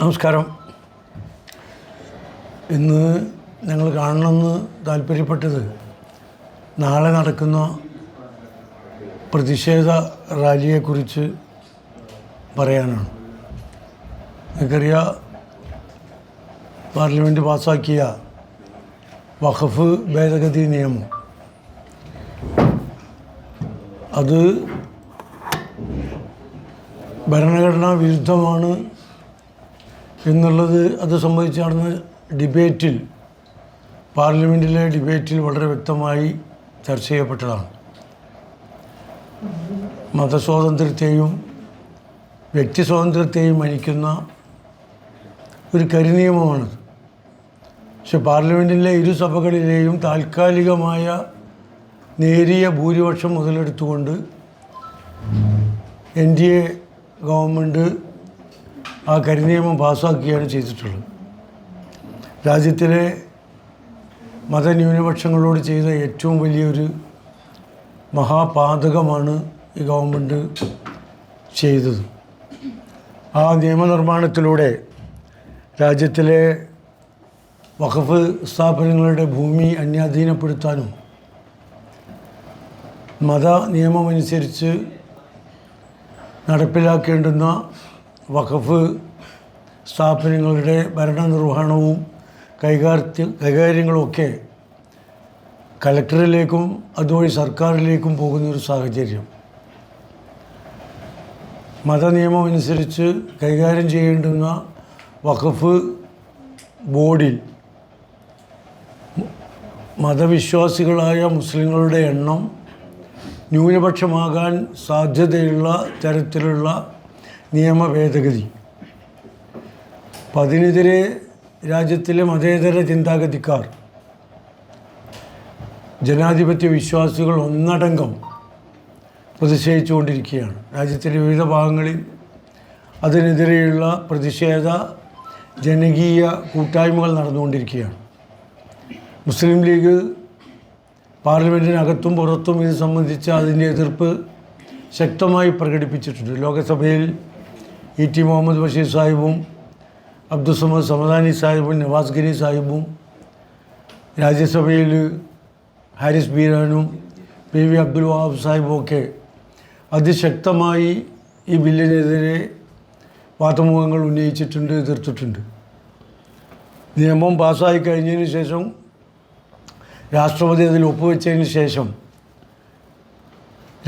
നമസ്കാരം. ഇന്ന് ഞങ്ങൾ കാണണമെന്ന് താല്പര്യപ്പെട്ടത് നാളെ നടക്കുന്ന പ്രതിഷേധ റാലിയെക്കുറിച്ച് പറയാനാണ്. നിങ്ങൾക്കറിയാം, പാർലമെൻറ്റ് പാസ്സാക്കിയ വഖഫ് ഭേദഗതി നിയമം അത് ഭരണഘടനാ വിരുദ്ധമാണ് എന്നുള്ളത് അത് സംബന്ധിച്ച് നടന്ന ഡിബേറ്റിൽ, പാർലമെൻറ്റിലെ ഡിബേറ്റിൽ വളരെ വ്യക്തമായി ചർച്ച ചെയ്യപ്പെട്ടതാണ്. മതസ്വാതന്ത്ര്യത്തെയും വ്യക്തി സ്വാതന്ത്ര്യത്തെയും ഹനിക്കുന്ന ഒരു കരിനിയമമാണത്. പക്ഷെ പാർലമെൻറ്റിലെ ഇരുസഭകളിലെയും താൽക്കാലികമായ നേരിയ ഭൂരിപക്ഷം മുതലെടുത്തുകൊണ്ട് NDA ഗവൺമെൻറ് ആ കരിനിയമം പാസ്സാക്കുകയാണ് ചെയ്തിട്ടുള്ളത്. രാജ്യത്തിലെ മതന്യൂനപക്ഷങ്ങളോട് ചെയ്ത ഏറ്റവും വലിയൊരു മഹാപാതകമാണ് ഈ ഗവൺമെൻറ് ചെയ്തത്. ആ നിയമനിർമ്മാണത്തിലൂടെ രാജ്യത്തിലെ വഖഫ് സ്ഥാപനങ്ങളുടെ ഭൂമി അന്യാധീനപ്പെടുത്താനും മത നിയമമനുസരിച്ച് നടപ്പിലാക്കേണ്ടുന്ന വഖഫ് സ്ഥാപനങ്ങളുടെ ഭരണനിർവഹണവും കൈകാര്യങ്ങളുമൊക്കെ കലക്ടറിലേക്കും അതുവഴി സർക്കാരിലേക്കും പോകുന്നൊരു സാഹചര്യം. മതനിയമമനുസരിച്ച് കൈകാര്യം ചെയ്യേണ്ടുന്ന വഖഫ് ബോർഡിൽ മതവിശ്വാസികളായ മുസ്ലിങ്ങളുടെ എണ്ണം ന്യൂനപക്ഷമാകാൻ സാധ്യതയുള്ള തരത്തിലുള്ള നിയമ ഭേദഗതി. അപ്പം അതിനെതിരെ രാജ്യത്തിലെ മതേതര ചിന്താഗതിക്കാർ, ജനാധിപത്യ വിശ്വാസികൾ ഒന്നടങ്കം പ്രതിഷേധിച്ചുകൊണ്ടിരിക്കുകയാണ്. രാജ്യത്തിലെ വിവിധ ഭാഗങ്ങളിൽ അതിനെതിരെയുള്ള പ്രതിഷേധ ജനകീയ കൂട്ടായ്മകൾ നടന്നുകൊണ്ടിരിക്കുകയാണ്. മുസ്ലിം ലീഗ് പാർലമെൻറ്റിനകത്തും പുറത്തും ഇത് സംബന്ധിച്ച് അതിൻ്റെ എതിർപ്പ് ശക്തമായി പ്രകടിപ്പിച്ചിട്ടുണ്ട്. ലോകസഭയിൽ E.T. മുഹമ്മദ് ബഷീർ സാഹിബും അബ്ദുസമദ് സമദാനി സാഹിബും നവാസ് ഗനി സാഹിബും, രാജ്യസഭയിൽ ഹാരിസ് ബീരാനും PV അബ്ദുൽ വഹാബ് സാഹിബും ഒക്കെ അതിശക്തമായി ഈ ബില്ലിനെതിരെ വാദമുഖങ്ങൾ ഉന്നയിച്ചിട്ടുണ്ട്, എതിർത്തിട്ടുണ്ട്. നിയമം പാസ്സായി കഴിഞ്ഞതിന് ശേഷം, രാഷ്ട്രപതി അതിൽ ഒപ്പുവെച്ചതിന് ശേഷം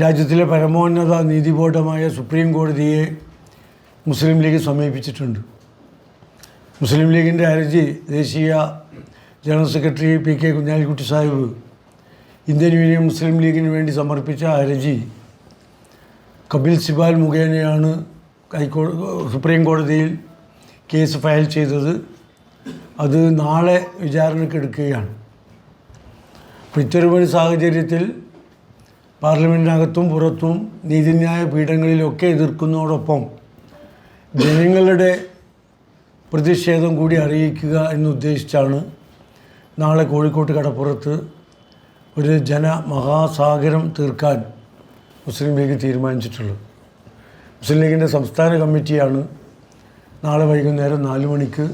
രാജ്യത്തിലെ പരമോന്നത നീതിബോധമായ സുപ്രീം കോടതിയെ മുസ്ലിം ലീഗ് സമീപിച്ചിട്ടുണ്ട്. മുസ്ലിം ലീഗിൻ്റെ ഹർജി ദേശീയ general secretary PK Kunhalikutty Sahib Indian Union Muslim ലീഗിന് വേണ്ടി സമർപ്പിച്ച ഹർജി കപിൽ സിബാൽ മുഖേനയാണ് സുപ്രീം കോടതിയിൽ കേസ് ഫയൽ ചെയ്തത്. അത് നാളെ വിചാരണക്കെടുക്കുകയാണ്. അപ്പോൾ ഇത്തരമൊരു സാഹചര്യത്തിൽ പാർലമെൻറ്റിനകത്തും പുറത്തും നീതിന്യായ പീഠങ്ങളിലൊക്കെ എതിർക്കുന്നതോടൊപ്പം ജനങ്ങളുടെ പ്രതിഷേധം കൂടി അറിയിക്കുക എന്നുദ്ദേശിച്ചാണ് നാളെ കോഴിക്കോട്ട് കടപ്പുറത്ത് ഒരു ജനമഹാസാഗരം തീർക്കാൻ മുസ്ലിം ലീഗ് തീരുമാനിച്ചിട്ടുള്ളത്. മുസ്ലിം ലീഗിൻ്റെ സംസ്ഥാന കമ്മിറ്റിയാണ് നാളെ വൈകുന്നേരം 4 മണിക്ക്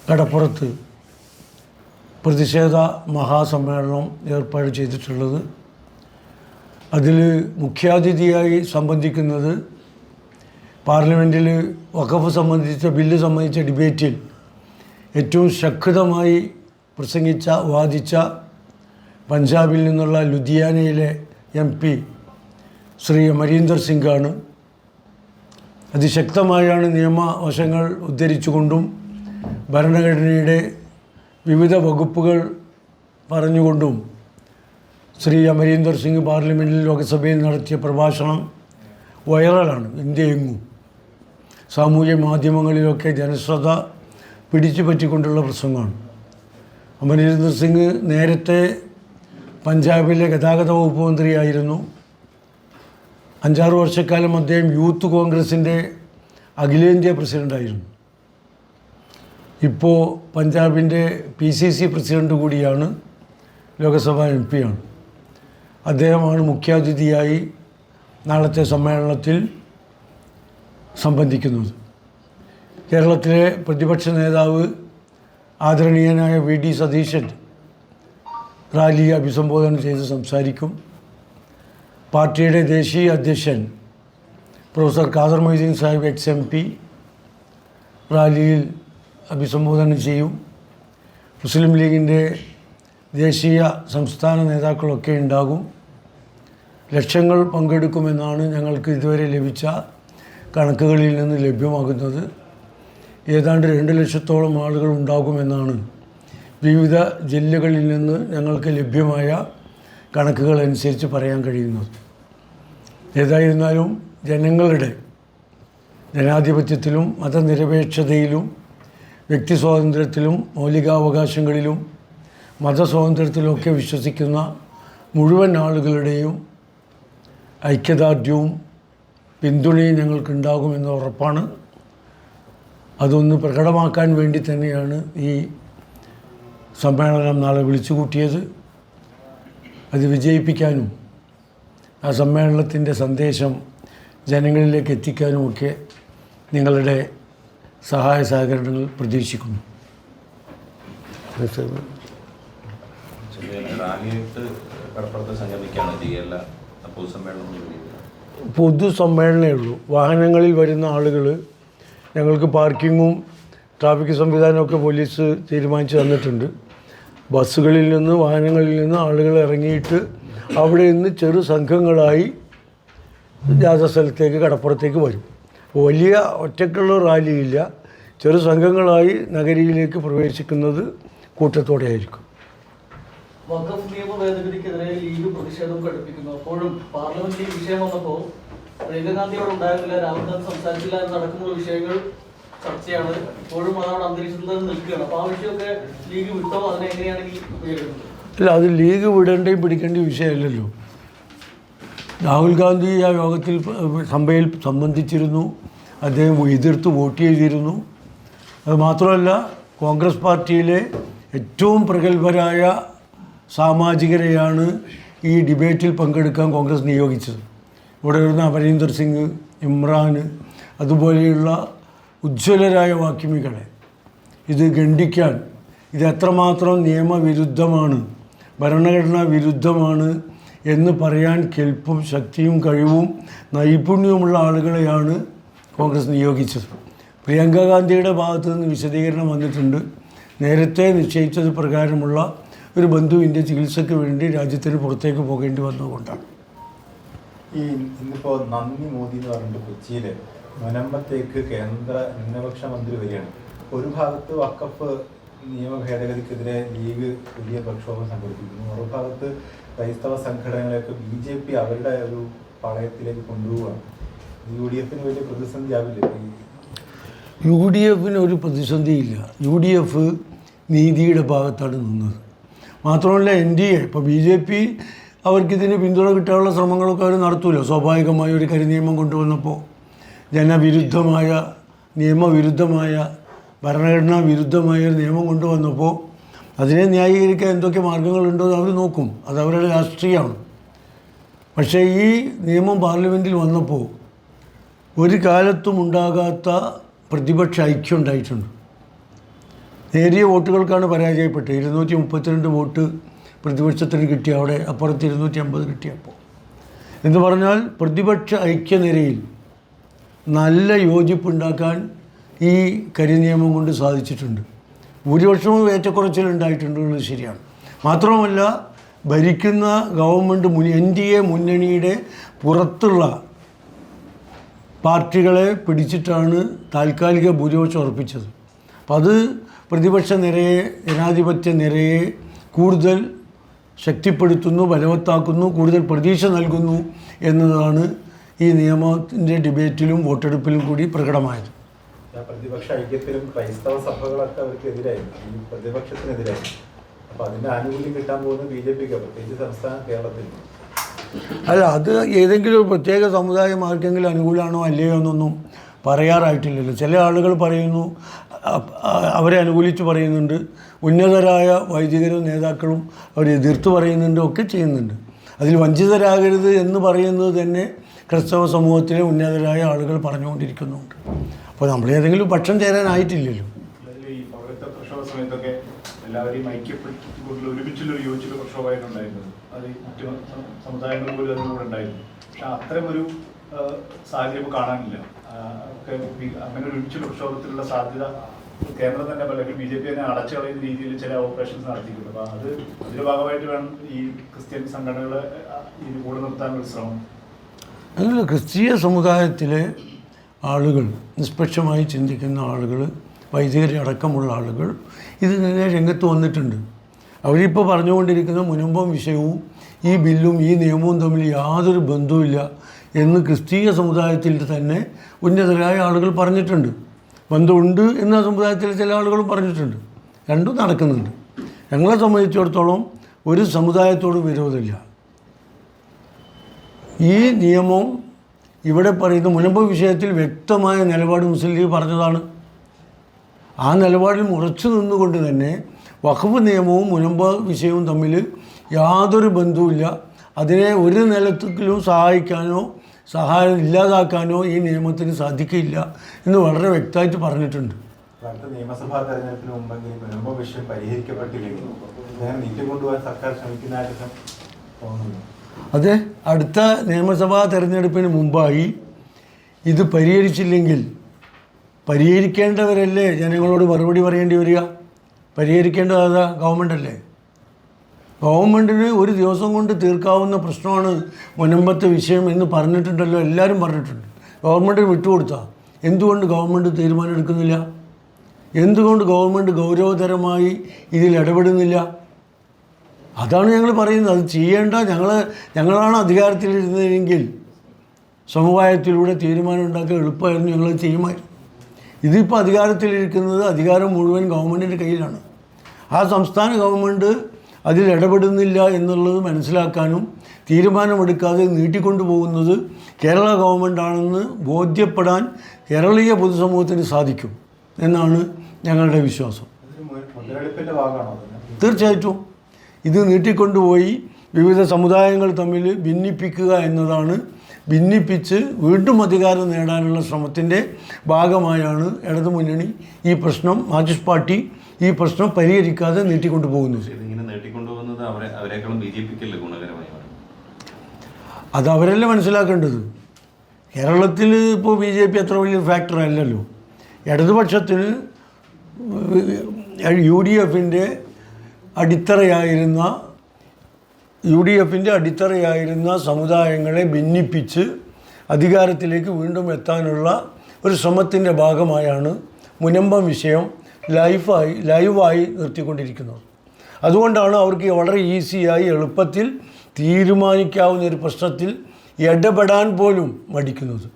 കടപ്പുറത്ത് പ്രതിഷേധ മഹാസമ്മേളനം ഏർപ്പാട് ചെയ്തിട്ടുള്ളത്. അതിൽ മുഖ്യാതിഥിയായി സംബന്ധിക്കുന്നത് പാർലമെൻറ്റിൽ വഖഫ് സംബന്ധിച്ച ബില്ല് സംബന്ധിച്ച ഡിബേറ്റിൽ ഏറ്റവും ശക്തമായി പ്രസംഗിച്ച, വാദിച്ച പഞ്ചാബിൽ നിന്നുള്ള ലുധിയാനയിലെ MP ശ്രീ അമരീന്ദർ സിംഗാണ്. അതിശക്തമായാണ് നിയമവശങ്ങൾ ഉദ്ധരിച്ചുകൊണ്ടും ഭരണഘടനയുടെ വിവിധ വകുപ്പുകൾ പറഞ്ഞുകൊണ്ടും ശ്രീ അമരീന്ദർ സിംഗ് പാർലമെൻറ്റിൽ ലോകസഭയിൽ നടത്തിയ പ്രഭാഷണം വൈറലാണ്. ഇന്ത്യയെങ്ങും സാമൂഹ്യ മാധ്യമങ്ങളിലൊക്കെ ജനശ്രദ്ധ പിടിച്ചു പറ്റിക്കൊണ്ടുള്ള പ്രസംഗമാണ്. അമരീന്ദർ സിംഗ് നേരത്തെ പഞ്ചാബിലെ ഗതാഗത വകുപ്പ് മന്ത്രിയായിരുന്നു. 5-6 വർഷക്കാലം അദ്ദേഹം യൂത്ത് കോൺഗ്രസിൻ്റെ അഖിലേന്ത്യാ പ്രസിഡൻ്റായിരുന്നു. ഇപ്പോൾ പഞ്ചാബിൻ്റെ PCC പ്രസിഡൻ്റ് കൂടിയാണ്, ലോകസഭാ MP ആണ്. അദ്ദേഹമാണ് മുഖ്യാതിഥിയായി നാളത്തെ സമ്മേളനത്തിൽ സംബന്ധിക്കുന്നത്. കേരളത്തിലെ പ്രതിപക്ഷ നേതാവ് ആദരണീയനായ വി.ഡി. സതീശൻ റാലിയെ അഭിസംബോധന ചെയ്ത് സംസാരിക്കും. പാർട്ടിയുടെ ദേശീയ അധ്യക്ഷൻ പ്രൊഫസർ ഖാദർ മൊയ്തീൻ സാഹിബ് ex-MP റാലിയിൽ അഭിസംബോധന ചെയ്യും. മുസ്ലിം ലീഗിൻ്റെ ദേശീയ സംസ്ഥാന നേതാക്കളൊക്കെ ഉണ്ടാകും. ലക്ഷങ്ങൾ പങ്കെടുക്കുമെന്നാണ് ഞങ്ങൾക്ക് ഇതുവരെ ലഭിച്ച കണക്കുകളിൽ നിന്ന് ലഭ്യമാകുന്നത്. ഏതാണ്ട് 2 ലക്ഷത്തോളം ആളുകൾ ഉണ്ടാകുമെന്നാണ് വിവിധ ജില്ലകളിൽ നിന്ന് ഞങ്ങൾക്ക് ലഭ്യമായ കണക്കുകൾ അനുസരിച്ച് പറയാൻ കഴിയുന്നത്. ഏതായിരുന്നാലും ജനങ്ങളുടെ ജനാധിപത്യത്തിലും മതനിരപേക്ഷതയിലും വ്യക്തി സ്വാതന്ത്ര്യത്തിലും മൗലികാവകാശങ്ങളിലും മതസ്വാതന്ത്ര്യത്തിലുമൊക്കെ വിശ്വസിക്കുന്ന മുഴുവൻ ആളുകളുടെയും ഐക്യദാർഢ്യവും പിന്തുണയും ഞങ്ങൾക്കുണ്ടാകുമെന്ന ഉറപ്പാണ്. അതൊന്ന് പ്രകടമാക്കാൻ വേണ്ടി തന്നെയാണ് ഈ സമ്മേളനം നാളെ വിളിച്ചു കൂട്ടിയത്. അത് വിജയിപ്പിക്കാനും ആ സമ്മേളനത്തിൻ്റെ സന്ദേശം ജനങ്ങളിലേക്ക് എത്തിക്കാനുമൊക്കെ നിങ്ങളുടെ സഹായ സഹകരണങ്ങൾ പ്രതീക്ഷിക്കുന്നു. പൊതുസമ്മേളനമേ ഉള്ളൂ. വാഹനങ്ങളിൽ വരുന്ന ആളുകൾ ഞങ്ങൾക്ക് പാർക്കിങ്ങും ട്രാഫിക് സംവിധാനമൊക്കെ പോലീസ് തീരുമാനിച്ച് തന്നിട്ടുണ്ട്. ബസ്സുകളിൽ നിന്ന് വാഹനങ്ങളിൽ നിന്ന് ആളുകൾ ഇറങ്ങിയിട്ട് അവിടെ നിന്ന് ചെറു സംഘങ്ങളായി ജാഥസ്ഥലത്തേക്ക് കടപ്പുറത്തേക്ക് വരും. വലിയ ഒറ്റക്കുള്ള റാലിയില്ല, ചെറു സംഘങ്ങളായി നഗരിയിലേക്ക് പ്രവേശിക്കുന്നത് കൂട്ടത്തോടെ ആയിരിക്കും. വഖഫ് നിയമ ഭേദഗതിക്കെതിരെ ലീഗ് പ്രതിഷേധം ഘടിപ്പിക്കുന്നു. അപ്പോഴും പാർലമെന്റിൽ വിഷയം വന്നപ്പോൾ പ്രിയങ്ക ഗാന്ധിയോട് ഉണ്ടായിരുന്നില്ല, രാഹുൽ ഗാന്ധി സംസാരിച്ചില്ല എന്നടക്കമുള്ള വിഷയങ്ങൾ ചർച്ചയാണ്. ഇപ്പോഴും അതാണ് അന്തരീക്ഷത്തിൽ നിൽക്കുകയാണ്. അപ്പോൾ ആ വിഷയമൊക്കെ ലീഗ് വിട്ടോ? അതിനെ എങ്ങനെയാണ് ഉപയോഗിക്കുന്നത്? അല്ല, അത് ലീഗ് വിടേണ്ടയും പിടിക്കേണ്ട വിഷയമല്ലല്ലോ. രാഹുൽ ഗാന്ധി ആ യോഗത്തിൽ സഭയിൽ സംബന്ധിച്ചിരുന്നു. അദ്ദേഹം എതിർത്ത് വോട്ട് ചെയ്തിരുന്നു. അത് മാത്രമല്ല, കോൺഗ്രസ് പാർട്ടിയിലെ ഏറ്റവും പ്രഗത്ഭരായ സാമാജികരെയാണ് ഈ ഡിബേറ്റിൽ പങ്കെടുക്കാൻ കോൺഗ്രസ് നിയോഗിച്ചത്. ഇവിടെ വരുന്ന അമരീന്ദർ സിംഗ്, ഇമ്രാൻ, അതുപോലെയുള്ള ഉജ്ജ്വലരായ വാക്യമീകളെ ഇത് ഖണ്ഡിക്കാൻ, ഇത് എത്രമാത്രം നിയമവിരുദ്ധമാണ്, ഭരണഘടനാ വിരുദ്ധമാണ് എന്ന് പറയാൻ കെൽപ്പും ശക്തിയും കഴിവും നൈപുണ്യവുമുള്ള ആളുകളെയാണ് കോൺഗ്രസ് നിയോഗിച്ചത്. പ്രിയങ്ക ഗാന്ധിയുടെ ഭാഗത്തു നിന്ന് വിശദീകരണം വന്നിട്ടുണ്ട്. നേരത്തെ നിശ്ചയിച്ചത് പ്രകാരമുള്ള ഒരു ബന്ധുവിൻ്റെ ചികിത്സയ്ക്ക് വേണ്ടി രാജ്യത്തിന് പുറത്തേക്ക് പോകേണ്ടി വന്നതുകൊണ്ടാണ്. ഈ ഇന്നിപ്പോൾ നന്ദി മോദി എന്ന് പറഞ്ഞിട്ട് കൊച്ചിയിൽ മുനമ്പത്തേക്ക് കേന്ദ്ര ന്യൂനപക്ഷ മന്ത്രി വരികയാണ്. ഒരു ഭാഗത്ത് വഖഫ് നിയമ ഭേദഗതിക്കെതിരെ ലീഗ് വലിയ പ്രക്ഷോഭം സംഘടിപ്പിക്കുന്നു, മറുഭാഗത്ത് ക്രൈസ്തവ സംഘടനകളെയൊക്കെ BJP അവരുടെ ഒരു പാളയത്തിലേക്ക് കൊണ്ടുപോവുകയാണ്. UDF വലിയ പ്രതിസന്ധി ആവില്ല? UDF ഒരു പ്രതിസന്ധിയില്ല. UDF നീതിയുടെ ഭാഗത്താണ് നിന്നത്. മാത്രമല്ല NDA, ഇപ്പോൾ BJP അവർക്കിതിന് പിന്തുണ കിട്ടാനുള്ള ശ്രമങ്ങളൊക്കെ അവർ നടത്തൂല. സ്വാഭാവികമായ ഒരു കരിനിയമം കൊണ്ടുവന്നപ്പോൾ ജനവിരുദ്ധമായ, നിയമവിരുദ്ധമായ, ഭരണഘടനാ വിരുദ്ധമായ ഒരു നിയമം കൊണ്ടുവന്നപ്പോൾ അതിനെ ന്യായീകരിക്കാൻ എന്തൊക്കെ മാർഗങ്ങളുണ്ടോ അവർ നോക്കും. അത് അവരുടെ രാഷ്ട്രീയമാണ്. പക്ഷേ ഈ നിയമം പാർലമെൻറ്റിൽ വന്നപ്പോൾ ഒരു കാലത്തും ഉണ്ടാകാത്ത പ്രതിപക്ഷ ഐക്യം ഉണ്ടായിട്ടുണ്ട്. നേരിയ വോട്ടുകൾക്കാണ് പരാജയപ്പെട്ടത്. 232 വോട്ട് പ്രതിപക്ഷത്തിന് കിട്ടിയ, അവിടെ അപ്പുറത്ത് 250 കിട്ടിയപ്പോൾ. എന്ന് പറഞ്ഞാൽ പ്രതിപക്ഷ ഐക്യനിരയിൽ നല്ല യോജിപ്പുണ്ടാക്കാൻ ഈ കരിനിയമം കൊണ്ട് സാധിച്ചിട്ടുണ്ട്. ഭൂരിപക്ഷവും ഏറ്റക്കുറച്ചിലുണ്ടായിട്ടുള്ളത് ശരിയാണ്. മാത്രമല്ല, ഭരിക്കുന്ന ഗവൺമെൻറ് NDA മുന്നണിയുടെ പുറത്തുള്ള പാർട്ടികളെ പിടിച്ചിട്ടാണ് താൽക്കാലിക ഭൂരിപക്ഷം ഉറപ്പിച്ചത്. അപ്പം അത് പ്രതിപക്ഷ നിരയെ, ജനാധിപത്യ നിരയെ കൂടുതൽ ശക്തിപ്പെടുത്തുന്നു, ബലവത്താക്കുന്നു, കൂടുതൽ പ്രതീക്ഷ നൽകുന്നു എന്നതാണ് ഈ നിയമത്തിൻ്റെ ഡിബേറ്റിലും വോട്ടെടുപ്പിലും കൂടി പ്രകടമായത്. പ്രതിപക്ഷ ഐക്യത്തിലും ക്രൈസ്തവ സഭകളൊക്കെ അവർക്ക് എതിരായിരുന്നു, ഈ പ്രതിപക്ഷത്തിനെതിരായി. അപ്പോൾ അതിൻ്റെ ആനുകൂല്യം കിട്ടാൻ പോകുന്നത് BJPക്ക്, പ്രത്യേകിച്ച് സംസ്ഥാന കേരളത്തിൽ. അല്ല, അത് ഏതെങ്കിലും ഒരു പ്രത്യേക സമുദായം ആർക്കെങ്കിലും അനുകൂലമാണോ അല്ലയോ എന്നൊന്നും പറയാറായിട്ടില്ലല്ലോ. ചില ആളുകൾ പറയുന്നു, അവരെ അനുകൂലിച്ച് പറയുന്നുണ്ട്. ഉന്നതരായ വൈദികരും നേതാക്കളും അവർ എതിർത്ത് പറയുന്നുണ്ട്, ഒക്കെ ചെയ്യുന്നുണ്ട്. അതിൽ വഞ്ചിതരാകരുത് എന്ന് പറയുന്നത് തന്നെ ക്രൈസ്തവ സമൂഹത്തിലെ ഉന്നതരായ ആളുകൾ പറഞ്ഞുകൊണ്ടിരിക്കുന്നുണ്ട്. അപ്പോൾ നമ്മൾ ഏതെങ്കിലും പക്ഷം ചേരാനായിട്ടില്ലല്ലോ. ഈ പൗരത്വ പ്രക്ഷോഭ സമയത്തൊക്കെ എല്ലാവരെയും ഐക്യപ്പെടുത്തിക്കൊണ്ടുള്ള ഒരുമിച്ചുള്ള യോജിച്ചുള്ള പ്രക്ഷോഭമായിരുന്നു ഉണ്ടായിരുന്നത്. അത് മറ്റു സമുദായങ്ങൾ പോലും അതിന് കൂടെ ഉണ്ടായിരുന്നു. പക്ഷെ അത്തരമൊരു സാഹചര്യം കാണാനില്ല. അങ്ങനെ ഒരു ഒരുമിച്ചുള്ള പ്രക്ഷോഭത്തിലുള്ള സാധ്യത കേന്ദ്രം തന്നെ അല്ലെങ്കിൽ BJP തന്നെ അടച്ചു കളയുന്ന രീതിയിൽ ചില ഓപ്പറേഷൻസ് നടത്തിയിട്ടുണ്ട്. അപ്പോൾ അതിന്റെ ഭാഗമായിട്ട് വേണം ഈ ക്രിസ്ത്യൻ സംഘടനകളെ ഈ കൂടെ നിർത്താനുള്ള ശ്രമം. അങ്ങനെ ക്രിസ്തീയ സമുദായത്തിലെ ആളുകൾ, നിഷ്പക്ഷമായി ചിന്തിക്കുന്ന ആളുകൾ, വൈദികരെ അടക്കമുള്ള ആളുകൾ ഇതിനെതിരെ രംഗത്ത് വന്നിട്ടുണ്ട്. അവരിപ്പോൾ പറഞ്ഞുകൊണ്ടിരിക്കുന്ന മുനമ്പം വിഷയവും ഈ ബില്ലും ഈ നിയമവും തമ്മിൽ യാതൊരു ബന്ധവുമില്ല എന്ന് ക്രിസ്തീയ സമുദായത്തിൽ തന്നെ ഉന്നതരായ ആളുകൾ പറഞ്ഞിട്ടുണ്ട്. ബന്ധമുണ്ട് എന്ന് സമുദായത്തിലെ ചില ആളുകളും പറഞ്ഞിട്ടുണ്ട്. രണ്ടും നടക്കുന്നുണ്ട്. ഞങ്ങളെ സംബന്ധിച്ചിടത്തോളം ഒരു സമുദായത്തോടും വിരോധമില്ല. ഈ നിയമം ഇവിടെ പറയുന്ന മുനമ്പ് വിഷയത്തിൽ വ്യക്തമായ നിലപാട് മുസ്ലിം ലീഗ് പറഞ്ഞതാണ്. ആ നിലപാടിൽ ഉറച്ചു നിന്നുകൊണ്ട് തന്നെ വഖഫ് നിയമവും മുനമ്പ് വിഷയവും തമ്മിൽ യാതൊരു ബന്ധവുമില്ല, അതിനെ ഒരു നിലത്തിലും സഹായിക്കാനോ സഹായം ഇല്ലാതാക്കാനോ ഈ നിയമത്തിന് സാധിക്കില്ല എന്ന് വളരെ വ്യക്തമായിട്ട് പറഞ്ഞിട്ടുണ്ട്. അടുത്ത നിയമസഭാ തെരഞ്ഞെടുപ്പിന് മുമ്പെങ്കിലും മുനമ്പ് വിഷയം പരിഹരിക്കപ്പെട്ടില്ലെങ്കിൽ അങ്ങനെ നീട്ടിക്കൊണ്ടുപോകാൻ സർക്കാർ ശ്രമിക്കുന്നതായിട്ട് തോന്നുന്നു. അതെ, അടുത്ത നിയമസഭാ തെരഞ്ഞെടുപ്പിന് മുമ്പായി ഇത് പരിഹരിച്ചില്ലെങ്കിൽ പരിഹരിക്കേണ്ടവരല്ലേ ജനങ്ങളോട് മറുപടി പറയേണ്ടി വരിക? പരിഹരിക്കേണ്ടത് ഗവൺമെൻറ്റല്ലേ? ഗവൺമെൻറ്റിന് ഒരു ദിവസം കൊണ്ട് തീർക്കാവുന്ന പ്രശ്നമാണ് മുനമ്പത്തെ വിഷയം എന്ന് പറഞ്ഞിട്ടുണ്ടല്ലോ, എല്ലാവരും പറഞ്ഞിട്ടുണ്ട്. ഗവൺമെൻറ്റിന് വിട്ടുകൊടുത്താൽ എന്തുകൊണ്ട് ഗവൺമെൻറ് തീരുമാനം എടുക്കുന്നില്ല? എന്തുകൊണ്ട് ഗവൺമെൻറ് ഗൗരവതരമായി ഇതിൽ ഇടപെടുന്നില്ല? അതാണ് ഞങ്ങൾ പറയുന്നത്. അത് ചെയ്യേണ്ട ഞങ്ങളാണ് അധികാരത്തിലിരുന്നതെങ്കിൽ സമവായത്തിലൂടെ തീരുമാനം ഉണ്ടാക്കാൻ എളുപ്പമായിരുന്നു, ഞങ്ങൾ ചെയ്യുമായിരുന്നു. ഇതിപ്പോൾ അധികാരത്തിലിരിക്കുന്നത് അധികാരം മുഴുവൻ ഗവൺമെൻറ്റിൻ്റെ കയ്യിലാണ്. ആ സംസ്ഥാന ഗവൺമെൻറ് അതിൽ ഇടപെടുന്നില്ല എന്നുള്ളത് മനസ്സിലാക്കാനും തീരുമാനമെടുക്കാതെ നീട്ടിക്കൊണ്ടു പോകുന്നത് കേരള ഗവൺമെൻറ്റാണെന്ന് ബോധ്യപ്പെടാൻ കേരളീയ പൊതുസമൂഹത്തിന് സാധിക്കും എന്നാണ് ഞങ്ങളുടെ വിശ്വാസം. തീർച്ചയായിട്ടും ഇത് നീട്ടിക്കൊണ്ടുപോയി വിവിധ സമുദായങ്ങൾ തമ്മിൽ ഭിന്നിപ്പിക്കുക എന്നതാണ്. ഭിന്നിപ്പിച്ച് വീണ്ടും അധികാരം നേടാനുള്ള ശ്രമത്തിൻ്റെ ഭാഗമായാണ് ഇടതുമുന്നണി ഈ പ്രശ്നം, മാർക്സിസ്റ്റ് പാർട്ടി ഈ പ്രശ്നം പരിഹരിക്കാതെ നീട്ടിക്കൊണ്ടു പോകുന്നത്. ഇതിങ്ങനെ നീട്ടിക്കൊണ്ടുപോകുന്നത് അവരെക്കാളും BJPക്കല്ലേ ഗുണകരമായി? അത് അവരല്ലേ മനസ്സിലാക്കേണ്ടത്. കേരളത്തിൽ ഇപ്പോൾ BJP അത്ര വലിയ ഫാക്ടർ അല്ലല്ലോ. ഇടതുപക്ഷത്തിന് UDFൻ്റെ അടിത്തറയായിരുന്ന സമുദായങ്ങളെ ഭിന്നിപ്പിച്ച് അധികാരത്തിലേക്ക് വീണ്ടും എത്താനുള്ള ഒരു ശ്രമത്തിൻ്റെ ഭാഗമായാണ് മുനമ്പം വിഷയം ലൈവായി നിർത്തിക്കൊണ്ടിരിക്കുന്നത്. അതുകൊണ്ടാണ് അവർക്ക് വളരെ ഈസിയായി എളുപ്പത്തിൽ തീരുമാനിക്കാവുന്ന ഒരു പ്രശ്നത്തിൽ ഇടപെടാൻ പോലും മടിക്കുന്നത്.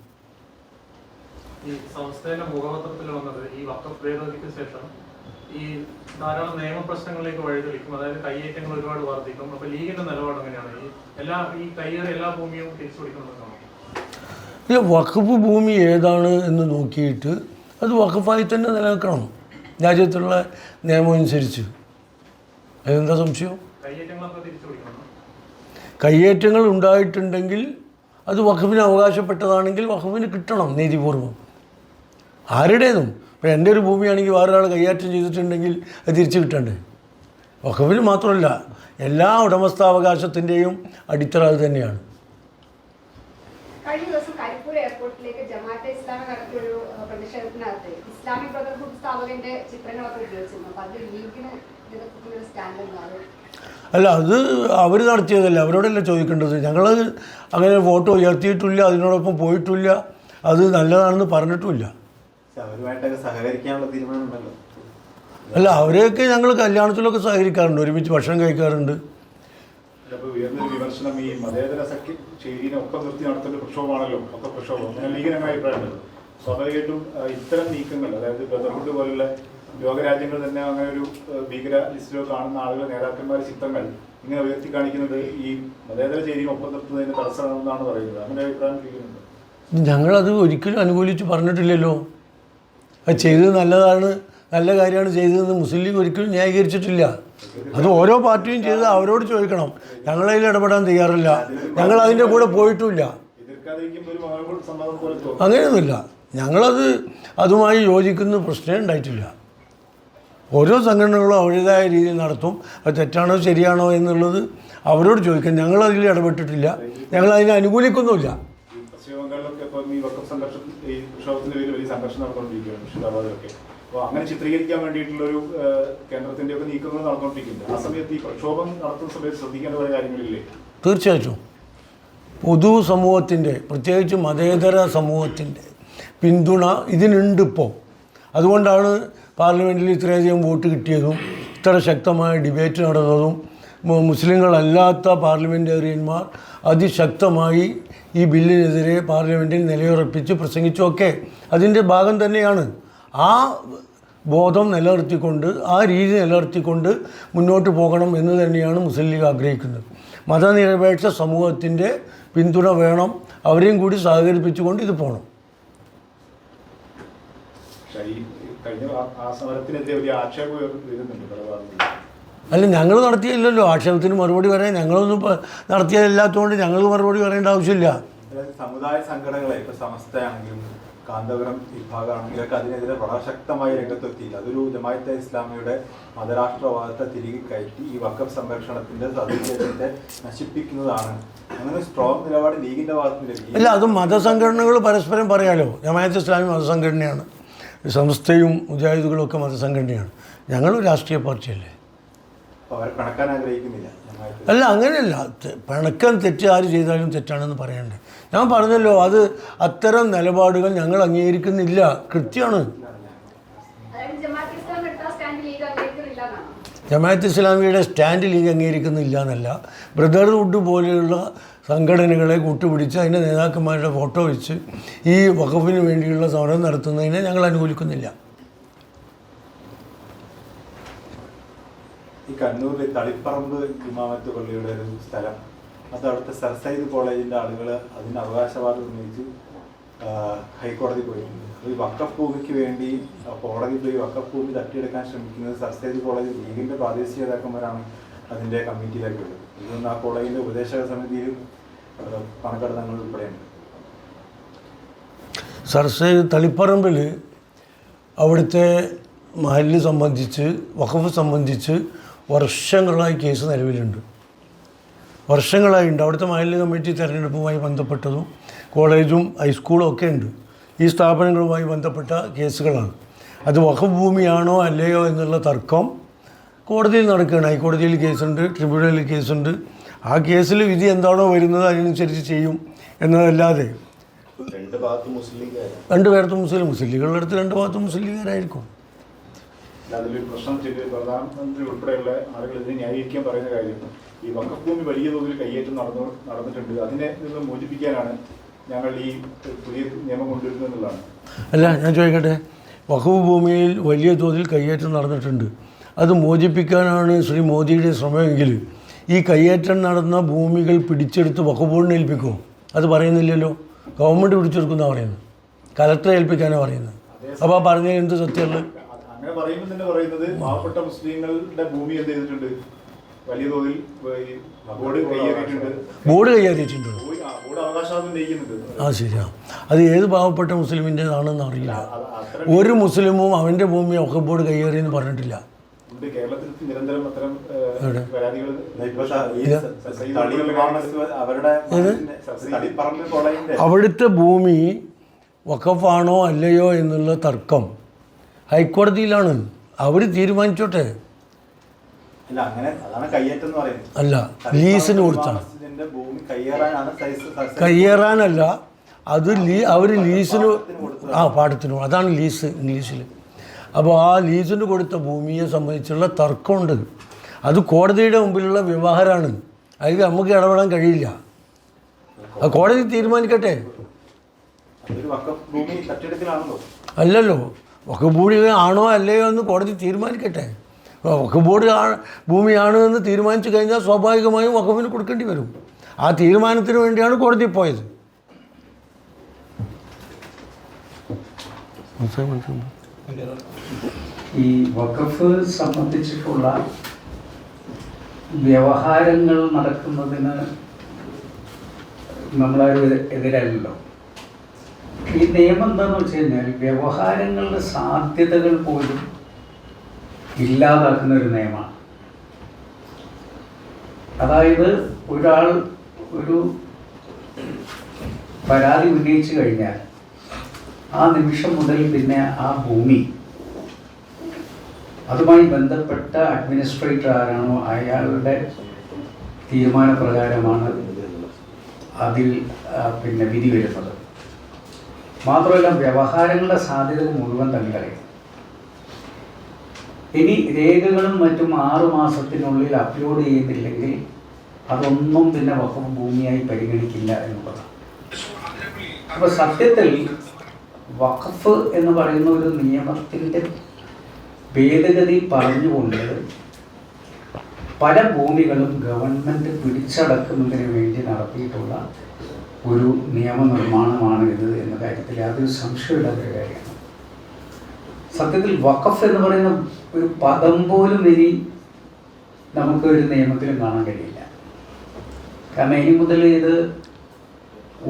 ഈ സംസ്ഥാന മുഖപത്രത്തിൽ വന്നത് ഈ വഖഫ് ഭേദഗതിക്ക് ശേഷം ഈ ധാരാളം നിയമപ്രശ്നങ്ങളിലേക്ക് വഴിതെളിക്കും, അതായത് കയ്യേറ്റങ്ങൾ ഒരുപാട് വർദ്ധിക്കും. അപ്പോൾ ലീഗിന്റെ നിലപാട് എങ്ങനെയാണ്? ഈ കയ്യേറിയ എല്ലാ ഭൂമിയും തിരിച്ചു പിടിക്കണമെന്നാണ്. ഈ വഖഫ് ഭൂമി ഏതാണ് എന്ന് നോക്കിയിട്ട് അത് വഖഫായി തന്നെ നിലനിൽക്കണം രാജ്യത്തുള്ള നിയമം അനുസരിച്ച്. അതെന്താ സംശയം? കയ്യേറ്റങ്ങളൊക്കെ തിരിച്ചു പിടിക്കണം. കയ്യേറ്റങ്ങൾ ഉണ്ടായിട്ടുണ്ടെങ്കിൽ അത് വഖഫിന് അവകാശപ്പെട്ടതാണെങ്കിൽ വഖഫിന് കിട്ടണം നീതിപൂർവം, ആരുടേതും. ഇപ്പോൾ എൻ്റെ ഒരു ഭൂമിയാണെങ്കിൽ വേറൊരാൾ കൈയാറ്റം ചെയ്തിട്ടുണ്ടെങ്കിൽ അത് തിരിച്ചു കിട്ടണ്ടേ? വഖഫിന് മാത്രമല്ല, എല്ലാ ഉടമസ്ഥാവകാശത്തിൻ്റെയും അടിത്തറ അത് തന്നെയാണ്. കഴിഞ്ഞ ദിവസം കരിപ്പൂർ എയർപോർട്ടിലേക്ക് ജമാഅത്തെ ഇസ്ലാമി നടത്തിയൊരു പ്രതിഷേധത്തിനകത്ത് ഇസ്ലാമിക് ബ്രദർഹുഡ് സ്ഥാപകന്റെ ചിത്രങ്ങളൊക്കെ ഉപയോഗിച്ചിരുന്നു. അപ്പോൾ അത് ലീഗിന് എതിർത്തിട്ടുള്ള സ്റ്റാൻഡ് എന്നാണ്. അല്ല, അത് അവർ നടത്തിയതല്ല, അവരോടല്ല ചോദിക്കേണ്ടത്. ഞങ്ങളത് അങ്ങനെ ഫോട്ടോ ഉയർത്തിയിട്ടില്ല, അതിനോടൊപ്പം പോയിട്ടില്ല, അത് നല്ലതാണെന്ന് പറഞ്ഞിട്ടുമില്ല. അല്ല, അവരെയൊക്കെ ഞങ്ങൾ കല്യാണത്തിലൊക്കെ സഹകരിക്കാറുണ്ട്, ഒരുമിച്ച് ഭക്ഷണം കഴിക്കാറുണ്ട്. ഉയർന്നൊരു വിമർശനം ഈ മതേതര സഖ്യ ചേരിനെ ഒക്കെ നിർത്തി നടത്തേണ്ട പ്രക്ഷോഭമാണല്ലോ ഒക്കെ പ്രക്ഷോഭം. അങ്ങനെ ലീഗിന് അഭിപ്രായമുണ്ട്. സ്വാഭാവികമായിട്ടും ഇത്തരം നീക്കങ്ങൾ, അതായത് ബ്രദർഹുഡ് പോലുള്ള ലോകരാജ്യങ്ങൾ തന്നെ അങ്ങനെ ഒരു ഭീകര ലിസ്റ്റിലോ കാണുന്ന ആളുകൾ, നേതാക്കന്മാരുടെ ചിത്രങ്ങൾ ഇങ്ങനെ ഉയർത്തി കാണിക്കുന്നത് ഈ മതേതര ചേരിയും ഒപ്പം നിർത്തുന്നതിന് തടസ്സമാണെന്നാണ് പറയുന്നത്. അങ്ങനെ അഭിപ്രായം ലീഗിനുണ്ട്. ഞങ്ങളത് ഒരിക്കലും അനുകൂലിച്ച് പറഞ്ഞിട്ടില്ലല്ലോ. അത് ചെയ്തത് നല്ലതാണ്, നല്ല കാര്യമാണ് ചെയ്തതെന്ന് മുസ്ലിം ലീഗ് ഒരിക്കലും ന്യായീകരിച്ചിട്ടില്ല. അത് ഓരോ പാർട്ടിയും ചെയ്ത് അവരോട് ചോദിക്കണം. ഞങ്ങളതിൽ ഇടപെടാൻ തയ്യാറില്ല, ഞങ്ങൾ അതിൻ്റെ കൂടെ പോയിട്ടുമില്ല. അങ്ങനെയൊന്നുമില്ല. ഞങ്ങളത് അതുമായി യോജിക്കുന്ന പ്രശ്നം ഉണ്ടായിട്ടില്ല. ഓരോ സംഘടനകളും അവരുടേതായ രീതിയിൽ നടത്തും. അത് തെറ്റാണോ ശരിയാണോ എന്നുള്ളത് അവരോട് ചോദിക്കാം. ഞങ്ങളതിൽ ഇടപെട്ടിട്ടില്ല, ഞങ്ങളതിനെ അനുകൂലിക്കുന്നുമില്ല. പശ്ചിമ ബംഗാളിലൊക്കെ ഇപ്പം ഈ വഖഫ് സംഘർഷം, ഈ പ്രക്ഷോഭത്തിന്റെ പേരിൽ വലിയ സംഘർഷം നടന്നുകൊണ്ടിരിക്കുകയാണ് മുർഷിദാബാദിലൊക്കെ. അപ്പോൾ അങ്ങനെ ചിത്രീകരിക്കാൻ വേണ്ടിയിട്ടുള്ളൊരു കേന്ദ്രത്തിന്റെ ഒക്കെ നീക്കങ്ങൾ നടന്നുകൊണ്ടിരിക്കുന്നുണ്ട്. ആ സമയത്ത് ഈ പ്രക്ഷോഭം നടത്തുന്ന സമയത്ത് ശ്രദ്ധിക്കേണ്ട കുറേ കാര്യങ്ങളില്ലേ? തീർച്ചയായിട്ടും പൊതു സമൂഹത്തിൻ്റെ, പ്രത്യേകിച്ച് മതേതര സമൂഹത്തിൻ്റെ പിന്തുണ ഇതിനുണ്ട് ഇപ്പോൾ. അതുകൊണ്ടാണ് പാർലമെൻറ്റിൽ ഇത്രയധികം വോട്ട് കിട്ടിയതും ഇത്ര ശക്തമായ ഡിബേറ്റ് നടന്നതും മുസ്ലിങ്ങളല്ലാത്ത പാർലമെൻറ്റേറിയന്മാർ അതിശക്തമായി ഈ ബില്ലിനെതിരെ പാർലമെൻറ്റിൽ നിലയുറപ്പിച്ച് പ്രസംഗിച്ചുമൊക്കെ അതിൻ്റെ ഭാഗം തന്നെയാണ്. ആ ബോധം നിലനിർത്തിക്കൊണ്ട്, ആ രീതി നിലനിർത്തിക്കൊണ്ട് മുന്നോട്ട് പോകണം എന്ന് തന്നെയാണ് മുസ്ലിം ലീഗ് ആഗ്രഹിക്കുന്നത്. മതനിരപേക്ഷ സമൂഹത്തിൻ്റെ പിന്തുണ വേണം, അവരെയും കൂടി സഹകരിപ്പിച്ചുകൊണ്ട് ഇത് പോകണം. പക്ഷേ ഈ കഴിഞ്ഞ ആ സമരത്തിനെതിരെ വലിയ ആക്ഷേപം വരുന്നുണ്ട് പല ഭാഗങ്ങളിൽ. അല്ല, ഞങ്ങൾ നടത്തിയില്ലല്ലോ ആക്ഷേപത്തിന് മറുപടി പറയാൻ. ഞങ്ങളൊന്നും നടത്തിയതല്ലാത്തതുകൊണ്ട് ഞങ്ങൾക്ക് മറുപടി പറയേണ്ട ആവശ്യമില്ല. അതായത് സമുദായ സംഘടനകളെ ഇപ്പോൾ സമസ്തയാണെങ്കിലും കാന്തപുരം വിഭാഗമാണെങ്കിലൊക്കെ അതിനെതിരെ വളരെ ശക്തമായി രംഗത്തെത്തിയില്ല. അതൊരു ജമാഅത്തെ ഇസ്ലാമിയുടെ മതരാഷ്ട്രവാദത്തെ തിരികെ കയറ്റി ഈ വഖഫ് സംരക്ഷണത്തിന്റെ സദസ്യത്തെ നശിപ്പിക്കുന്നതാണ്. അങ്ങനെ സ്ട്രോങ് നിലപാട് ലീഗിന്റെ ഭാഗത്ത് അല്ല, അത് മതസംഘടനകൾ പരസ്പരം പറയാലോ. ജമാഅത്തെ ഇസ്ലാമി മതസംഘടനയാണ്, സംസ്ഥയും മുജാഹിദുകളും ഒക്കെ മതസംഘടനയാണ്. ഞങ്ങൾ രാഷ്ട്രീയ പാർട്ടിയല്ലേ. അവർ പിണക്കാൻ ആഗ്രഹിക്കുന്നില്ല. അല്ല, അങ്ങനെയല്ല. പിണക്കാൻ തെറ്റ് ആര് ചെയ്താലും തെറ്റാണെന്ന് പറയണ്ടേ. ഞാൻ പറഞ്ഞല്ലോ, അത് അത്തരം നിലപാടുകൾ ഞങ്ങൾ അംഗീകരിക്കുന്നില്ല. കൃത്യമാണ്. ജമാഅത്ത് ഇസ്ലാമിയുടെ സ്റ്റാൻഡ് ലീഗ് അംഗീകരിക്കുന്നില്ല എന്നല്ല, ബ്രദർഹുഡ് പോലെയുള്ള സംഘടനകളെ കൂട്ടുപിടിച്ച് അതിൻ്റെ നേതാക്കന്മാരുടെ ഫോട്ടോ വെച്ച് ഈ വഖഫിന് വേണ്ടിയുള്ള സമരം നടത്തുന്നതിനെ ഞങ്ങൾ അനുകൂലിക്കുന്നില്ല. ഈ കണ്ണൂരിൽ തളിപ്പറമ്പ് ഇമാമത്ത് പള്ളിയുടെ ഒരു സ്ഥലം, അത് അവിടുത്തെ സർ സയ്യിദ് കോളേജിൻ്റെ ആളുകൾ അതിന് അവകാശവാദം ഉന്നയിച്ച് ഹൈക്കോടതി പോയിട്ടുണ്ട്. ഈ വഖഫ് ഭൂമിക്ക് വേണ്ടി കോടതി പോയി വഖഫ് ഭൂമി തട്ടിയെടുക്കാൻ ശ്രമിക്കുന്നത് സർ സയ്യിദ് കോളേജ് ലീഗിൻ്റെ പ്രാദേശിക നേതാക്കന്മാരാണ് അതിൻ്റെ കമ്മിറ്റിയിലേക്ക് ഉള്ളത്. ഇതൊന്നും ആ കോളേജിൻ്റെ ഉപദേശക സമിതിയിലും പണക്കാട് തങ്ങൾ ഉൾപ്പെടെയുണ്ട്. സർ സയ്യിദ് തളിപ്പറമ്പിൽ അവിടുത്തെ മഹല്ല് സംബന്ധിച്ച്, വഖഫ് സംബന്ധിച്ച് വർഷങ്ങളായി കേസ് നിലവിലുണ്ട്. വർഷങ്ങളായിട്ടുണ്ട്. അവിടുത്തെ മഹല്ല് കമ്മിറ്റി തെരഞ്ഞെടുപ്പുമായി ബന്ധപ്പെട്ടതും കോളേജും ഹൈസ്കൂളും ഒക്കെ ഉണ്ട്. ഈ സ്ഥാപനങ്ങളുമായി ബന്ധപ്പെട്ട കേസുകളാണ്. അത് വഖഫ് ഭൂമിയാണോ അല്ലയോ എന്നുള്ള തർക്കം കോടതിയിൽ നടക്കുകയാണ്. ഹൈക്കോടതിയിൽ കേസുണ്ട്, ട്രിബ്യൂണലിൽ കേസുണ്ട്. ആ കേസിൽ വിധി എന്താണോ വരുന്നത് അതിനനുസരിച്ച് ചെയ്യും എന്നതല്ലാതെ രണ്ട് പേർത്തും മുസ്ലിം ലീഗുകളുടെ അടുത്ത് രണ്ട് ഭാഗത്തും മുസ്ലിം ലീഗുകാരായിരിക്കും. അതിലൊരു പ്രശ്നം പ്രധാനമന്ത്രി ഉൾപ്പെടെയുള്ള ആളുകൾ ഇതിനെ ന്യായീകരിക്കാൻ പറയുന്ന കാര്യം, ഈ വഖഫ് ഭൂമി വലിയ തോതിൽ കയ്യേറ്റം നടന്നിട്ടുണ്ട്, അതിനെ നിന്ന് മോചിപ്പിക്കാനാണ് ഞങ്ങൾ ഈ പുതിയ നിയമം കൊണ്ടുവരുന്നത് എന്നുള്ളതാണ്. അല്ല, ഞാൻ ചോദിക്കട്ടെ, വഖഫ് ഭൂമിയിൽ വലിയ തോതിൽ കയ്യേറ്റം നടന്നിട്ടുണ്ട്, അത് മോചിപ്പിക്കാനാണ് ശ്രീ മോദിയുടെ ശ്രമമെങ്കിൽ ഈ കയ്യേറ്റം നടന്ന ഭൂമികൾ പിടിച്ചെടുത്ത് വഖഫ് ബോർഡിനെ ഏൽപ്പിക്കുമോ? അത് പറയുന്നില്ലല്ലോ. ഗവൺമെൻറ് പിടിച്ചെടുക്കുന്നതാണ് പറയുന്നത്, കലക്ടറെ ഏൽപ്പിക്കാനാണ് പറയുന്നത്. അപ്പോൾ ആ പറഞ്ഞതിൽ എന്ത് സത്യമുള്ളത്? അങ്ങനെ പറയുമ്പോൾ തന്നെ പറയുന്നത് പാവപ്പെട്ട മുസ്ലിങ്ങളുടെ ഭൂമി എന്ത് ചെയ്തിട്ടുണ്ട്, വലിയ തോതിൽ ബോർഡ് കയ്യേറിയിട്ടുണ്ട്. ബോർഡ് കയ്യേറിയിട്ടുണ്ട്. ബോർഡ് അവകാശവാദം ഉന്നയിക്കുന്നുണ്ട്. ആ, ശരിയാണ്. അത് ഏത് പാവപ്പെട്ട മുസ്ലിമിൻ്റെതാണെന്ന് അറിയില്ല. ഒരു മുസ്ലിമും അവൻ്റെ ഭൂമി വഖഫ് ബോർഡ് കയ്യേറിയെന്ന് പറഞ്ഞിട്ടില്ല. കേരളത്തിൽ നിരന്തരം അത്തരം പരാതികൾ അവിടുത്തെ ഭൂമി വഖഫാണോ അല്ലയോ എന്നുള്ള തർക്കം ഹൈക്കോടതിയിലാണ്. അവർ തീരുമാനിച്ചോട്ടെ. അല്ല, ലീസിന് കൊടുത്താണ്. കയ്യേറാനല്ല, അത് അവർ ലീസിന്, പാടത്തിന്, അതാണ് ലീസ് ഇംഗ്ലീഷിൽ. അപ്പോൾ ആ ലീസിന് കൊടുത്ത ഭൂമിയെ സംബന്ധിച്ചുള്ള തർക്കമുണ്ട്. അത് കോടതിയുടെ മുമ്പിലുള്ള വ്യവഹാരമാണ്. അതിൽ നമുക്ക് ഇടപെടാൻ കഴിയില്ല. ആ കോടതി തീരുമാനിക്കട്ടെ. അല്ലല്ലോ, വഖഫ് ഭൂമി ആണോ അല്ലയോ എന്ന് കോടതി തീരുമാനിക്കട്ടെ. വഖഫ് ബോർഡ് ഭൂമിയാണ് എന്ന് തീരുമാനിച്ചു കഴിഞ്ഞാൽ സ്വാഭാവികമായും വഖഫിന് കൊടുക്കേണ്ടി വരും. ആ തീരുമാനത്തിന് വേണ്ടിയാണ് കോടതി പോയത്. ഈ വഖഫ് സംബന്ധിച്ചിട്ടുള്ള വ്യവഹാരങ്ങൾ നടക്കുന്നതിന് നമ്മളാരും എതിരല്ലോ. ഈ നിയമം എന്താണെന്ന് വെച്ച് കഴിഞ്ഞാൽ വ്യവഹാരങ്ങളുടെ സാധ്യതകൾ പോലും ഇല്ലാതാക്കുന്ന ഒരു നിയമമാണ്. അതായത് ഒരാൾ ഒരു പരാതി ഉന്നയിച്ചു കഴിഞ്ഞാൽ ആ നിമിഷം മുതൽ പിന്നെ ആ ഭൂമി അതുമായി ബന്ധപ്പെട്ട അഡ്മിനിസ്ട്രേറ്റർ ആരാണോ അയാളുടെ തീരുമാനപ്രകാരമാണ് അതിൽ പിന്നെ വിധി വരുന്നത്. മാത്രമല്ല വ്യവഹാരങ്ങളുടെ സാധ്യതകൾ മുഴുവൻ തള്ളിക്കളയും. ഇനി രേഖകളും മറ്റും 6 മാസത്തിനുള്ളിൽ അപ്ലോഡ് ചെയ്യുന്നില്ലെങ്കിൽ അതൊന്നും പിന്നെ വഖഫ് ഭൂമിയായി പരിഗണിക്കില്ല എന്നുള്ളതാണ്. അപ്പോൾ സത്യത്തിൽ വഖഫ് എന്ന് പറയുന്ന ഒരു നിയമത്തിൻ്റെ ഭേദഗതി പറഞ്ഞുകൊണ്ട് പല ഭൂമികളും ഗവൺമെൻറ് പിടിച്ചടക്കുന്നതിന് വേണ്ടി നടത്തിയിട്ടുള്ള ഒരു നിയമനിർമ്മാണമാണ് ഇത് എന്ന കാര്യത്തിൽ യാതൊരു സംശയമില്ലാത്തൊരു കാര്യമാണ്. സത്യത്തിൽ വഖഫ് എന്ന് പറയുന്ന ഒരു പദം പോലും ഇനി നമുക്ക് ഒരു നിയമത്തിലും കാണാൻ കഴിയില്ല. കാരണം ഇനി മുതൽ ഇത്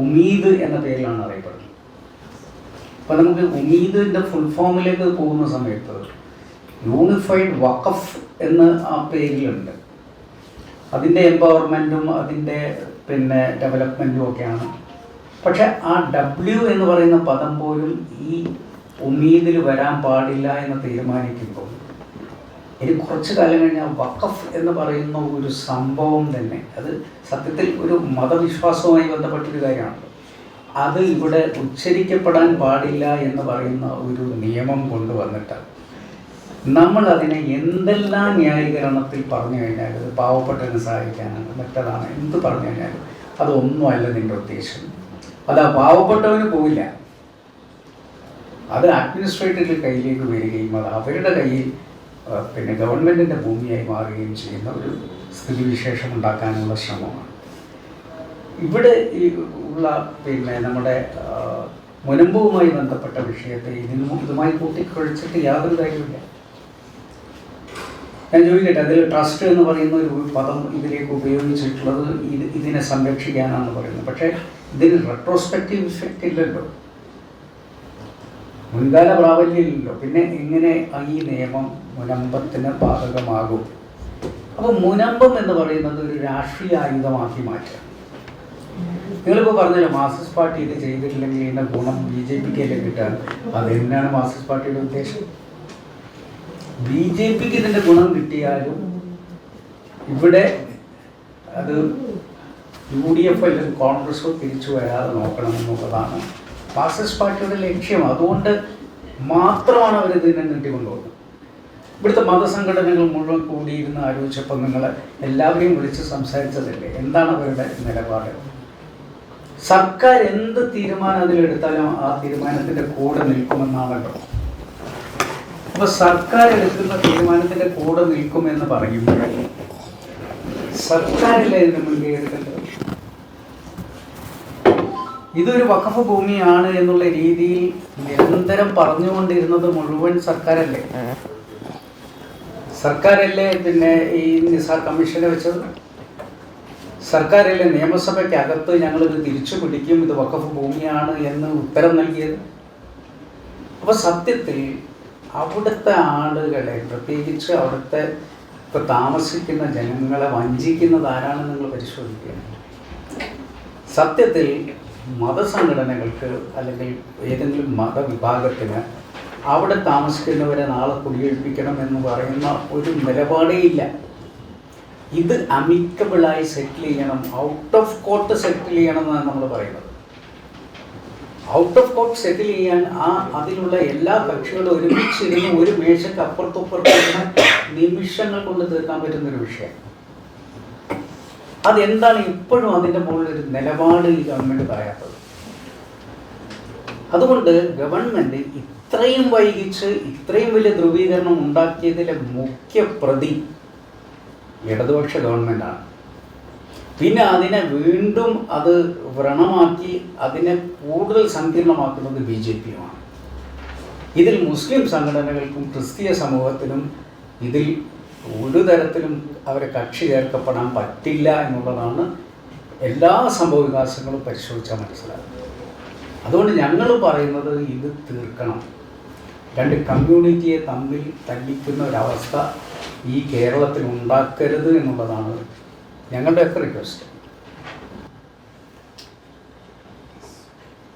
ഉമീദ് എന്ന പേരിലാണ് അറിയപ്പെടുന്നത്. അപ്പം നമുക്ക് ഉമീദിൻ്റെ ഫുൾ ഫോമിലേക്ക് പോകുന്ന സമയത്ത് യൂണിഫൈഡ് വഖഫ് എന്ന് ആ പേരിലുണ്ട്. അതിൻ്റെ എംപവർമെൻറ്റും അതിൻ്റെ പിന്നെ ഡെവലപ്മെൻറ്റും ഒക്കെയാണ്. പക്ഷെ ആ W എന്ന് പറയുന്ന പദം പോലും ഈ ഉമീദിൽ വരാൻ പാടില്ല എന്ന് തീരുമാനിക്കുമ്പോൾ ഇനി കുറച്ച് കാലം കഴിഞ്ഞാൽ വഖഫ് എന്ന് പറയുന്ന ഒരു സംഭവം തന്നെ അത് സത്യത്തിൽ ഒരു മതവിശ്വാസവുമായി ബന്ധപ്പെട്ടൊരു കാര്യമാണ്. അത് ഇവിടെ ഉച്ചരിക്കപ്പെടാൻ പാടില്ല എന്ന് പറയുന്ന ഒരു നിയമം കൊണ്ടുവന്നിട്ട് നമ്മൾ അതിനെ എന്തെല്ലാം ന്യായീകരണത്തിൽ പറഞ്ഞു കഴിഞ്ഞാൽ അത് പാവപ്പെട്ടവനെ സഹായിക്കാനാണ്, മറ്റതാണ്, എന്ത് പറഞ്ഞു കഴിഞ്ഞാലും അതൊന്നുമല്ല നിൻ്റെ ഉദ്ദേശം. അത് ആ പാവപ്പെട്ടവന് പോവില്ല, അത് അഡ്മിനിസ്ട്രേറ്ററുടെ കയ്യിലേക്ക് വരികയും അത് അവരുടെ കയ്യിൽ പിന്നെ ഗവൺമെൻറ്റിൻ്റെ ഭൂമിയായി മാറുകയും ചെയ്യുന്ന ഒരു സ്ഥിതിവിശേഷം ഉണ്ടാക്കാനുള്ള ശ്രമമാണ് ഇവിടെ ഈ ഉള്ള. പിന്നെ നമ്മുടെ മുനമ്പുവുമായി ബന്ധപ്പെട്ട വിഷയത്തെ ഇതുമായി കൂട്ടിക്കുഴച്ചിട്ട് യാതൊരു കാര്യമില്ല. ഞാൻ ചോദിക്കട്ടെ, അതിൽ ട്രസ്റ്റ് എന്ന് പറയുന്ന ഒരു പദം ഇതിലേക്ക് ഉപയോഗിച്ചിട്ടുള്ളത് ഇതിനെ സംരക്ഷിക്കാനാണെന്ന് പറയുന്നത്. പക്ഷേ ഇതിന് റെട്രോസ്പെക്റ്റീവ് ഇഫക്റ്റ് ഇല്ലല്ലോ, മുൻകാല പ്രാബല്യമില്ലല്ലോ. പിന്നെ എങ്ങനെ ഈ നിയമം മുനമ്പത്തിന് ബാധകമാകും? അപ്പോൾ മുനമ്പം എന്ന് പറയുന്നത് ഒരു രാഷ്ട്രീയ ആയുധമാക്കി മാറ്റുക. നിങ്ങളിപ്പോൾ പറഞ്ഞല്ലോ മാർക്സിസ്റ്റ് പാർട്ടി ഇത് ചെയ്തിട്ടില്ലെങ്കിൽ ഇതിൻ്റെ ഗുണം BJPക്ക് അല്ലേ കിട്ടാൻ. അതെന്നാണ് മാർക്സിസ്റ്റ് പാർട്ടിയുടെ ഉദ്ദേശം? BJPക്ക് ഇതിൻ്റെ ഗുണം കിട്ടിയാലും ഇവിടെ അത് UDF അല്ലെങ്കിൽ കോൺഗ്രസോ തിരിച്ചു വരാതെ നോക്കണമെന്നുള്ളതാണ് മാർക്സിസ്റ്റ് പാർട്ടിയുടെ ലക്ഷ്യം. അതുകൊണ്ട് മാത്രമാണ് അവരിതിനെ നീട്ടിക്കൊണ്ടുപോകുന്നത്. ഇവിടുത്തെ മതസംഘടനകൾ മുഴുവൻ കൂടിയിരുന്ന് ആലോചിച്ചപ്പോൾ നിങ്ങൾ എല്ലാവരെയും വിളിച്ച് സംസാരിച്ചതല്ലേ, എന്താണ് അവരുടെ നിലപാട്? സർക്കാർ എന്ത് തീരുമാനം അതിലെടുത്താലും ആ തീരുമാനത്തിൻ്റെ കൂടെ നിൽക്കുമെന്നാണല്ലോ. അപ്പോൾ സർക്കാർ എടുക്കുന്ന തീരുമാനത്തിൻ്റെ കൂടെ നിൽക്കുമെന്ന് പറയുമ്പോൾ സർക്കാരിലെ ഇതിന് മുൻകൈ എടുക്കേണ്ടത്. ഇതൊരു വഖഫ് ഭൂമിയാണ് എന്നുള്ള രീതിയിൽ നിരന്തരം പറഞ്ഞുകൊണ്ടിരുന്നത് മുഴുവൻ സർക്കാരല്ലേ. സർക്കാരല്ലേ പിന്നെ ഈ നിസാർ കമ്മീഷനെ വെച്ചത്. സർക്കാരല്ലേ നിയമസഭയ്ക്കകത്ത് ഞങ്ങളിത് തിരിച്ചു പിടിക്കും, ഇത് വഖഫ് ഭൂമിയാണ് എന്ന് ഉത്തരം നൽകിയത്. അപ്പോൾ സത്യത്തിൽ അവിടുത്തെ ആളുകളെ, പ്രത്യേകിച്ച് അവിടുത്തെ ഇപ്പോൾ താമസിക്കുന്ന ജനങ്ങളെ വഞ്ചിക്കുന്നത് ആരാണെന്ന് നിങ്ങൾ പരിശോധിക്കുക. സത്യത്തിൽ മതസംഘടനകൾക്ക് അല്ലെങ്കിൽ ഏതെങ്കിലും മതവിഭാഗത്തിന് അവിടെ താമസിക്കുന്നവരെ നാളെ കുടിയൊഴിപ്പിക്കണം എന്ന് പറയുന്ന ഒരു നിലപാടേ ഇല്ല. ഇത് അമിക്കബിളായി സെറ്റിൽ ചെയ്യണം, ഔട്ട് ഓഫ് കോർട്ട് സെറ്റിൽ ചെയ്യണം എന്നാണ് നമ്മൾ പറയുന്നത്. ഔട്ട് ഓഫ് കോർട്ട് സെറ്റിൽ ചെയ്യാൻ അതിലുള്ള എല്ലാ കക്ഷികളും ഒരുമിച്ചിരുന്ന് ഒരു മേശയ്ക്ക് അപ്പുറത്തുപ്പുറത്തുള്ള നിമിഷങ്ങൾ കൊണ്ട് തീർക്കാൻ പറ്റുന്നൊരു വിഷയം. അതെന്താണ് ഇപ്പോഴും അതിൻ്റെ മുകളിലൊരു നിലപാട് ഈ ഗവൺമെൻറ് പറയാത്തത്? അതുകൊണ്ട് ഗവൺമെൻറ് ഇത്രയും വൈകിച്ച് ഇത്രയും വലിയ ധ്രുവീകരണം ഉണ്ടാക്കിയതിലെ മുഖ്യ പ്രതി ഇടതുപക്ഷ ഗവൺമെൻറ്റാണ്. പിന്നെ അതിനെ വീണ്ടും അത് വ്രണമാക്കി അതിനെ കൂടുതൽ സങ്കീർണമാക്കുന്നത് BJPയുമാണ്. ഇതിൽ മുസ്ലിം സംഘടനകൾക്കും ക്രിസ്തീയ സമൂഹത്തിനും ഇതിൽ ഒരു തരത്തിലും അവരെ കക്ഷി ചേർക്കപ്പെടാൻ പറ്റില്ല എന്നുള്ളതാണ് എല്ലാ സംഭവ വികാസങ്ങളും പരിശോധിച്ചാൽ മനസ്സിലാകുന്നത്. അതുകൊണ്ട് ഞങ്ങൾ പറയുന്നത് ഇത് തീർക്കണം. രണ്ട് കമ്മ്യൂണിറ്റിയെ തമ്മിൽ തല്ലിക്കുന്ന ഒരവസ്ഥ ഈ കേരളത്തിൽ ഉണ്ടാക്കരുത് എന്നുള്ളതാണ് ഞങ്ങളുടെയൊക്കെ റിക്വസ്റ്റ്.